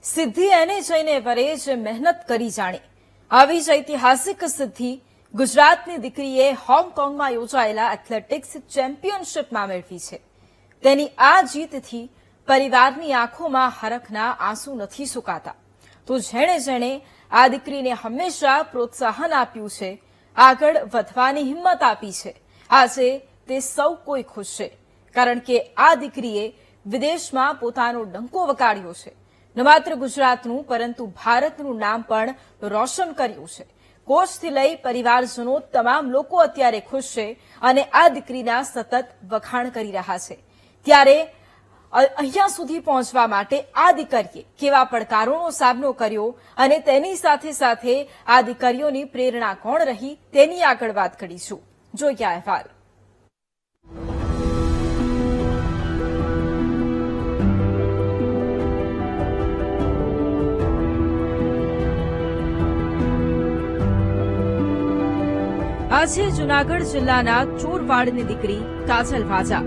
સિદ્ધિ એને જઈને વરે જે મહેનત કરી જાણી. આવી જ ઐતિહાસિક સિદ્ધિ ગુજરાતની દીકરીએ હોંગકોંગમાં યોજાયેલા એથ્લેટિક્સ ચેમ્પિયનશિપમાં મેળવી છે. તેની આ જીતથી પરિવારની આંખોમાં હરખના આંસુ નથી સુકાતા. તો જેણે આ દીકરીને હંમેશા પ્રોત્સાહન આપ્યું છે, આગળ વધવાની હિંમત આપી છે, આજે તે સૌ કોઈ ખુશ છે. કારણ કે આ દીકરીએ વિદેશમાં પોતાનો ડંકો વગાડ્યો છે. ન માત્ર ગુજરાતનું પરંતુ ભારતનું નામ પણ રોશન કર્યું છે. કોચથી લઈ પરિવારજનો તમામ લોકો અત્યારે ખુશ છે અને આ દીકરીના સતત વખાણ કરી રહ્યા છે. ત્યારે અહીંયા સુધી પહોંચવા માટે આ દીકરીએ કેવા પડકારોનો સામનો કર્યો અને તેની સાથે સાથે આ દીકરીઓની પ્રેરણા કોણ રહી તેની આગળ વાત કરીશું. જોઈએ આ અહેવાલ. આજે જૂનાગઢ જિલ્લાના ચોરવાડની દીકરી કાજલ વાજા,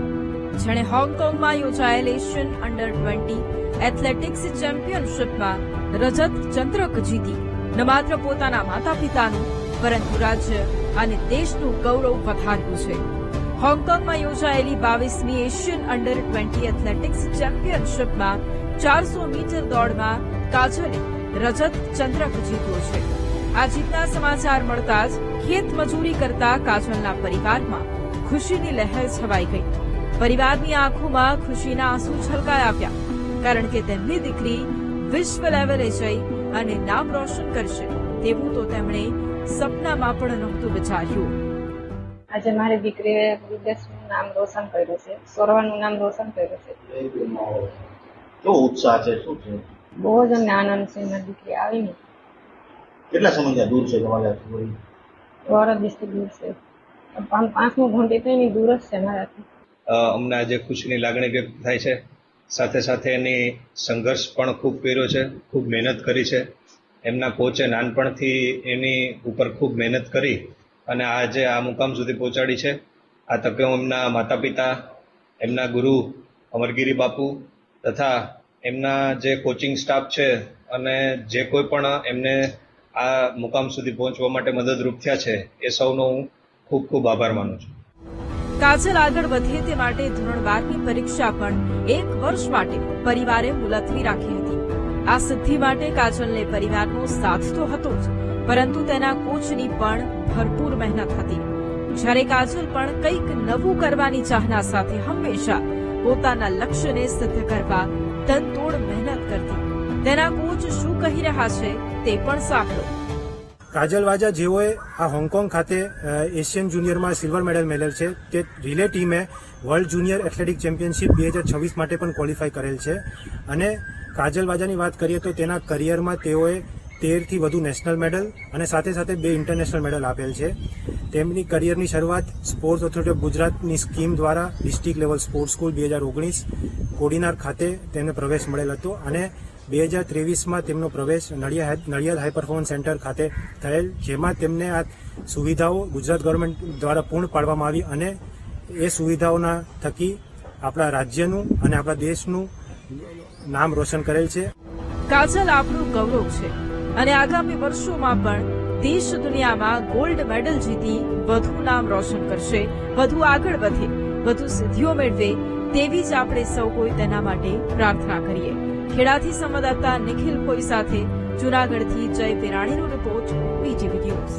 જેણે હોંગકોંગમાં યોજાયેલ એશિયન અંડર-20 એથ્લેટિક્સ ચેમ્પિયનશિપમાં રજત ચંદ્રક જીતી ન માત્ર પોતાના માતા પિતાનું પરંતુ રાજ્ય અને દેશનું ગૌરવ વધાર્યું છે. હોંગકોંગમાં યોજાયેલી 22મી એશિયન અંડર-20 એથ્લેટિક્સ ચેમ્પિયનશિપમાં 400 મીટર દોડમાં કાજલે રજત ચંદ્રક જીત્યો છે. આ જીતના સમાચાર મળતા જ ખેત મજૂરી કરતા કાજલના પરિવારમાં ખુશીની લહેર છવાઈ ગઈ. પરિવારની આંખોમાં ખુશીના આંસુ છલકાઈ આવ્યા, કારણ કે તેમની દીકરી વિશ્વ લેવલે જઈ અને નામ રોશન કરશે તેવું તો તેમણે સપનામાં પણ નહોતું વિચાર્યું. આજે મારી દીકરીએ વિદેશનું નામ રોશન કર્યું છે, સોરવાનું નામ રોશન કર્યું છે. કેવો ઉત્સાહ છે, શું છે? બહુ જ અમને આનંદ છે. મારી દીકરી આવીને કેટલા સમયથી દૂર છે તમારા? વરદથી દૂર છે. 5મું ઘંટી તો એની દૂર જ છે મારાથી. અમને આજે ખુશીની લાગણી વ્યક્ત થાય છે. સાથે સાથે એની સંઘર્ષ પણ ખૂબ કર્યો છે, ખૂબ મહેનત કરી છે. એમના કોચે નાનપણથી એની ઉપર ખૂબ મહેનત કરી અને આજે આ મુકામ સુધી પહોંચાડી છે. આ તકે હું એમના માતા પિતા, એમના ગુરુ અમરગીરી બાપુ તથા એમના જે કોચિંગ સ્ટાફ છે અને જે કોઈ પણ એમને આ મુકામ સુધી પહોંચવા માટે મદદરૂપ થયા છે એ સૌનો હું ખૂબ ખૂબ આભાર માનું છું. કાજલ આગળ વધે તે માટે ધોરણ 12ની પરીક્ષા પણ 1 વર્ષ માટે પરિવારે મુલતવી રાખી હતી. આ સિદ્ધિ માટે કાજલને પરિવારનો સાથ તો હતો જ, પરંતુ તેના કોચની પણ ભરપૂર મહેનત હતી. જ્યારે કાજલ પણ કંઈક નવું કરવાની ચાહના સાથે હંમેશા પોતાના લક્ષ્યને સિદ્ધ કરવા તનતોડ મહેનત કરતી. તેના કોચ શું કહી રહ્યા છે તે પણ સાંભળો. કાજલ વાજા જેઓએ આ હોંગકોંગ ખાતે એશિયન જુનિયરમાં સિલ્વર મેડલ મેળવેલ છે, તે રિલે ટીમે વર્લ્ડ જુનિયર એથ્લેટિક ચેમ્પિયનશિપ 2026 માટે પણ ક્વોલિફાય કરેલ છે. અને કાજલ વાજાની વાત કરીએ તો તેના કરિયરમાં તેઓએ 13થી વધુ નેશનલ મેડલ અને સાથે સાથે 2 ઇન્ટરનેશનલ મેડલ આપેલ છે. તેમની કરિયરની શરૂઆત સ્પોર્ટ્સ ઓથોરિટી ઓફ ગુજરાતની સ્કીમ દ્વારા district level sports school 2019 Kodinar ખાતે તેમને પ્રવેશ મળેલ હતો અને 2023માં તેમનો પ્રવેશ નડિયાદ હાઈ પરફોર્મન્સ સેન્ટર ખાતે થયેલ, જેમાં તેમને આ સુવિધાઓ ગુજરાત ગવર્મેન્ટ દ્વારા પૂર્ણ પાડવામાં આવી અને એ સુવિધાઓના થકી આપણા રાજ્યનું અને આપણા દેશનું નામ રોશન કરેલ છે. કાજલ આપણું ગૌરવ છે અને આગામી વર્ષોમાં પણ દેશ દુનિયામાં ગોલ્ડ મેડલ જીતી વધુ નામ રોશન કરશે, વધુ આગળ વધે, વધુ સિદ્ધિઓ મેળવે તેવી જ આપણે સૌ કોઈ તેના માટે પ્રાર્થના કરીએ. ખેડાથી સંવાદદાતા નિખિલ કોઈ સાથે જૂનાગઢથી જય વિરાણીનો રિપોર્ટ, વીટીવી ન્યૂઝ.